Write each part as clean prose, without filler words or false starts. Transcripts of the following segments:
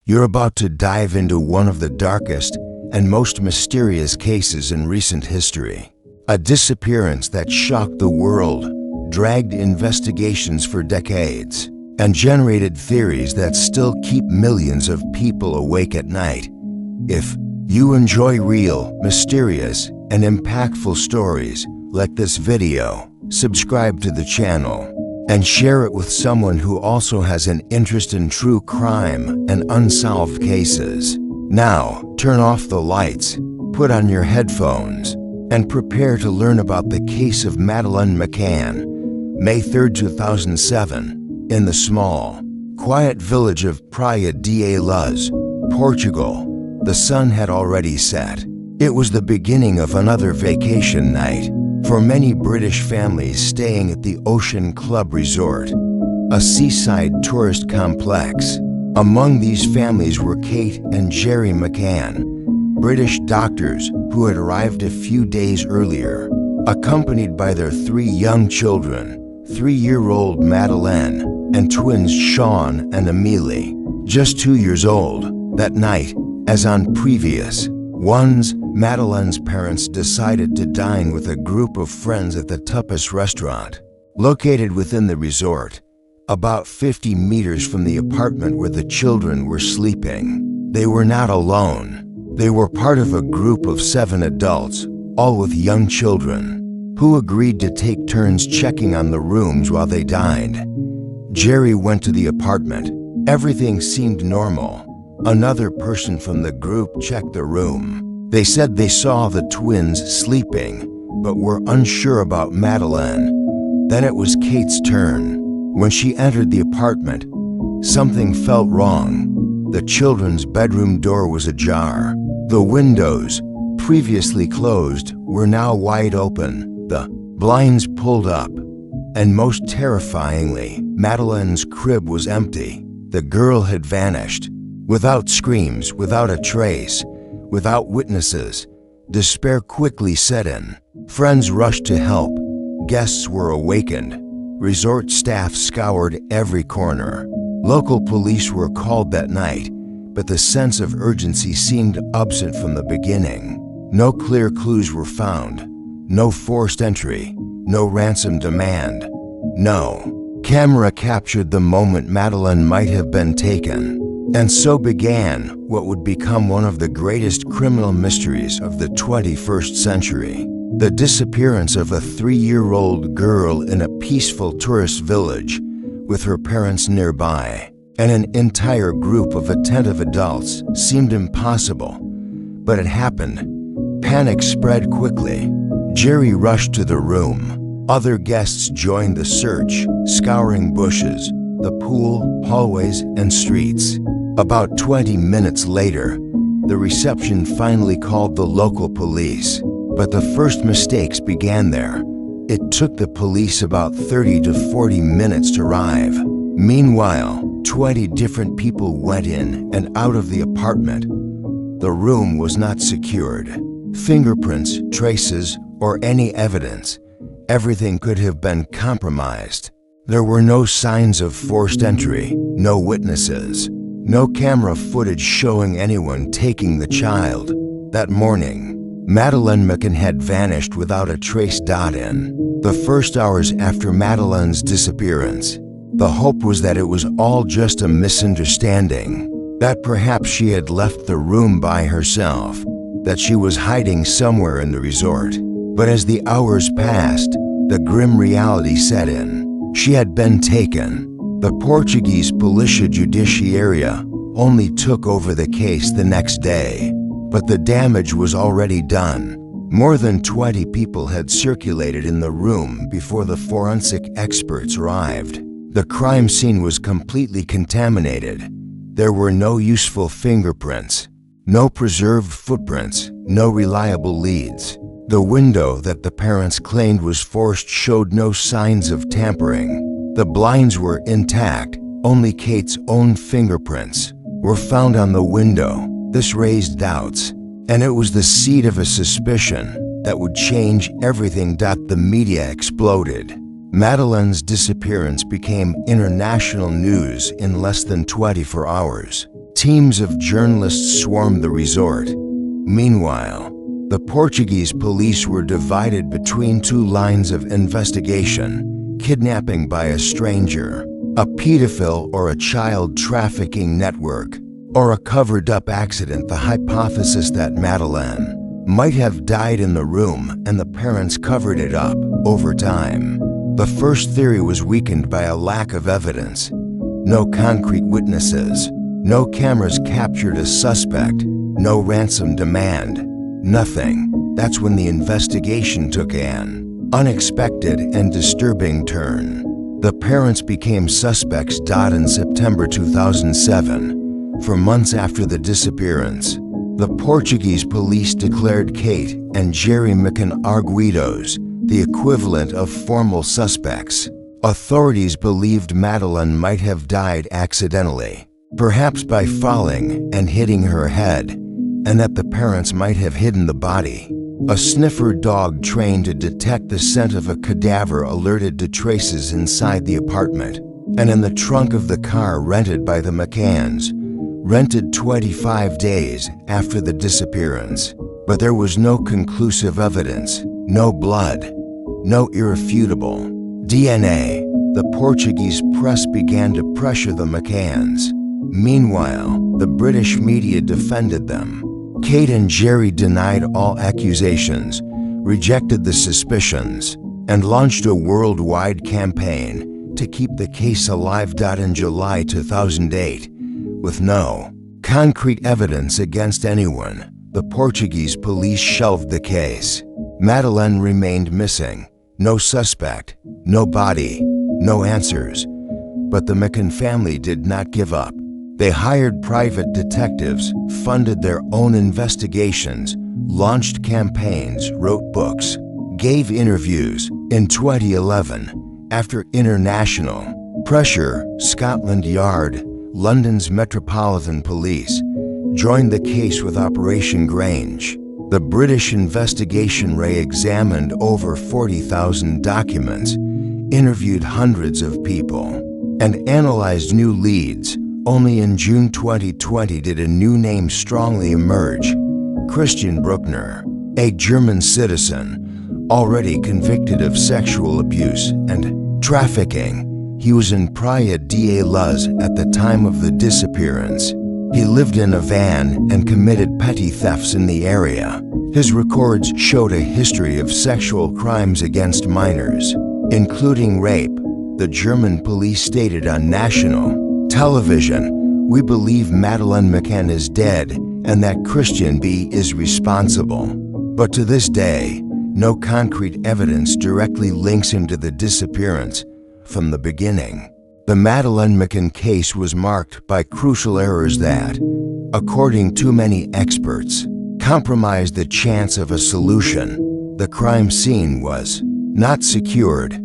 You're about to dive into one of the darkest and most mysterious cases in recent history. A disappearance that shocked the world, dragged investigations for decades, and generated theories that still keep millions of people awake at night. If you enjoy real, mysterious, and impactful stories like this video, subscribe to the channel and share it with someone who also has an interest in true crime and unsolved cases. Now, turn off the lights, put on your headphones, and prepare to learn about the case of Madeleine McCann, May 3, 2007, in the small, quiet village of Praia da Luz, Portugal. The sun had already set. It was the beginning of another vacation night for many British families staying at the Ocean Club Resort, a seaside tourist complex. Among these families were Kate and Gerry McCann, British doctors who had arrived a few days earlier, accompanied by their 3 young children, 3-year-old Madeleine and twins Sean and Amelie, just 2 years old. That night, as on previous ones, Madeleine's parents decided to dine with a group of friends at the tapas restaurant, located within the resort, about 50 meters from the apartment where the children were sleeping. They were not alone. They were part of a group of 7 adults, all with young children, who agreed to take turns checking on the rooms while they dined. Gerry went to the apartment. Everything seemed normal. Another person from the group checked the room. They said they saw the twins sleeping, but were unsure about Madeleine. Then it was Kate's turn. When she entered the apartment, something felt wrong. The children's bedroom door was ajar. The windows, previously closed, were now wide open, the blinds pulled up, and most terrifyingly, Madeleine's crib was empty. The girl had vanished. Without screams, without a trace, without witnesses, despair quickly set in. Friends rushed to help. Guests were awakened. Resort staff scoured every corner. Local police were called that night, but the sense of urgency seemed absent from the beginning. No clear clues were found. No forced entry. No ransom demand. No camera captured the moment Madeleine might have been taken. And so began what would become one of the greatest criminal mysteries of the 21st century. The disappearance of a 3-year-old girl in a peaceful tourist village with her parents nearby, and an entire group of attentive adults seemed impossible. But it happened. Panic spread quickly. Gerry rushed to the room. Other guests joined the search, scouring bushes, the pool, hallways, and streets. About 20 minutes later, the reception finally called the local police. But the first mistakes began there. It took the police about 30 to 40 minutes to arrive. Meanwhile, 20 different people went in and out of the apartment. The room was not secured. Fingerprints, traces, or any evidence. Everything could have been compromised. There were no signs of forced entry, no witnesses, no camera footage showing anyone taking the child. That morning, Madeleine McCann had vanished without a trace. In the first hours after Madeleine's disappearance, the hope was that it was all just a misunderstanding, that perhaps she had left the room by herself, that she was hiding somewhere in the resort. But as the hours passed, the grim reality set in. She had been taken. The Portuguese Polícia Judiciária only took over the case the next day, but the damage was already done. More than 20 people had circulated in the room before the forensic experts arrived. The crime scene was completely contaminated. There were no useful fingerprints, no preserved footprints, no reliable leads. The window that the parents claimed was forced showed no signs of tampering. The blinds were intact. Only Kate's own fingerprints were found on the window. This raised doubts, and it was the seed of a suspicion that would change everything. The media exploded. Madeleine's disappearance became international news in less than 24 hours. Teams of journalists swarmed the resort. Meanwhile, the Portuguese police were divided between two lines of investigation: kidnapping by a stranger, a pedophile or a child trafficking network, or a covered-up accident. The hypothesis that Madeleine might have died in the room and the parents covered it up over time. The first theory was weakened by a lack of evidence. No concrete witnesses, no cameras captured a suspect, no ransom demand, nothing. That's when the investigation took an unexpected and disturbing turn. The parents became suspects. In September 2007, for months after the disappearance, the Portuguese police declared Kate and Gerry McCann arguidos, the equivalent of formal suspects. Authorities believed Madeleine might have died accidentally, perhaps by falling and hitting her head, and that the parents might have hidden the body. A sniffer dog trained to detect the scent of a cadaver alerted to traces inside the apartment and in the trunk of the car rented by the McCanns, rented 25 days after the disappearance. But there was no conclusive evidence, no blood, no irrefutable DNA. The Portuguese press began to pressure the McCanns. Meanwhile, the British media defended them. Kate and Gerry denied all accusations, rejected the suspicions, and launched a worldwide campaign to keep the case alive. In July 2008, with no concrete evidence against anyone, the Portuguese police shelved the case. Madeleine remained missing. No suspect, no body, no answers. But the McCann family did not give up. They hired private detectives, funded their own investigations, launched campaigns, wrote books, gave interviews. In 2011, after international pressure, Scotland Yard, London's Metropolitan Police, joined the case with Operation Grange. The British investigation re-examined over 40,000 documents, interviewed hundreds of people, and analyzed new leads. Only in June 2020 did a new name strongly emerge: Christian Brueckner, a German citizen, already convicted of sexual abuse and trafficking. He was in Praia da Luz at the time of the disappearance. He lived in a van and committed petty thefts in the area. His records showed a history of sexual crimes against minors, including rape. The German police stated on national television, "We believe Madeleine McCann is dead and that Christian B. is responsible." But to this day, no concrete evidence directly links him to the disappearance. From the beginning, the Madeleine McCann case was marked by crucial errors that, according to many experts, compromised the chance of a solution. The crime scene was not secured.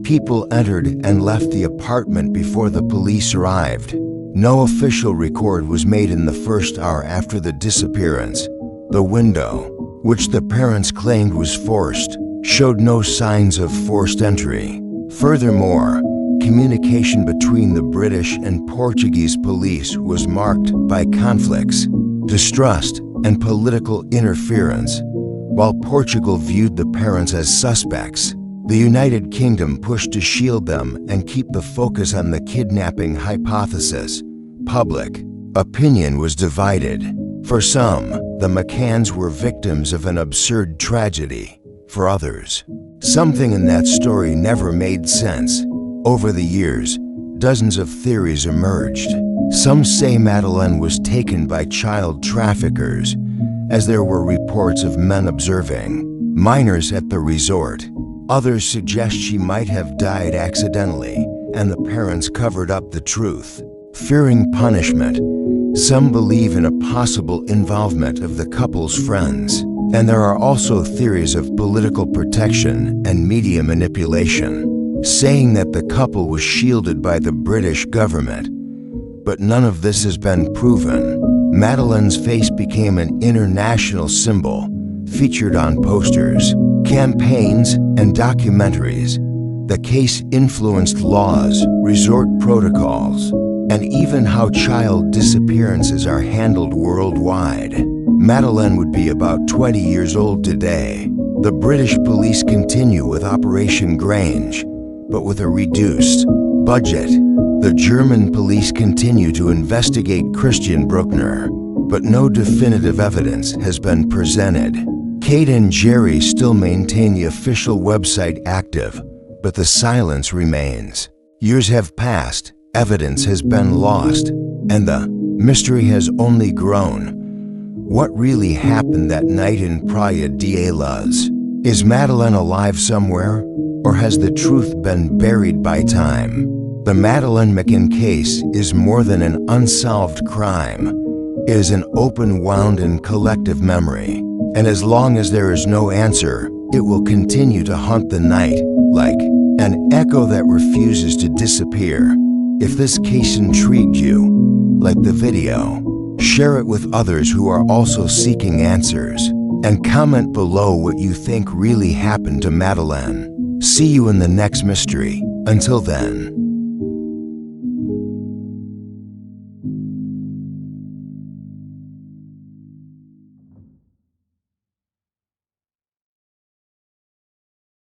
People entered and left the apartment before the police arrived. No official record was made in the first hour after the disappearance. The window, which the parents claimed was forced, showed no signs of forced entry. Furthermore, communication between the British and Portuguese police was marked by conflicts, distrust, and political interference. While Portugal viewed the parents as suspects, the United Kingdom pushed to shield them and keep the focus on the kidnapping hypothesis. Public opinion was divided. For some, the McCanns were victims of an absurd tragedy. For others, something in that story never made sense. Over the years, dozens of theories emerged. Some say Madeleine was taken by child traffickers, as there were reports of men observing minors at the resort. Others suggest she might have died accidentally, and the parents covered up the truth. Fearing punishment, some believe in a possible involvement of the couple's friends. And there are also theories of political protection and media manipulation, saying that the couple was shielded by the British government. But none of this has been proven. Madeleine's face became an international symbol, featured on posters, campaigns, and documentaries. The case influenced laws, resort protocols, and even how child disappearances are handled worldwide. Madeleine would be about 20 years old today. The British police continue with Operation Grange, but with a reduced budget. The German police continue to investigate Christian Brueckner, but no definitive evidence has been presented. Kate and Gerry still maintain the official website active, but the silence remains. Years have passed, evidence has been lost, and the mystery has only grown. What really happened that night in Praia da Luz? Is Madeleine alive somewhere, or has the truth been buried by time? The Madeleine McCann case is more than an unsolved crime. It is an open, wound, and collective memory. And as long as there is no answer, it will continue to haunt the night like an echo that refuses to disappear. If this case intrigued you, like the video, share it with others who are also seeking answers, and comment below what you think really happened to Madeleine. See you in the next mystery. Until then.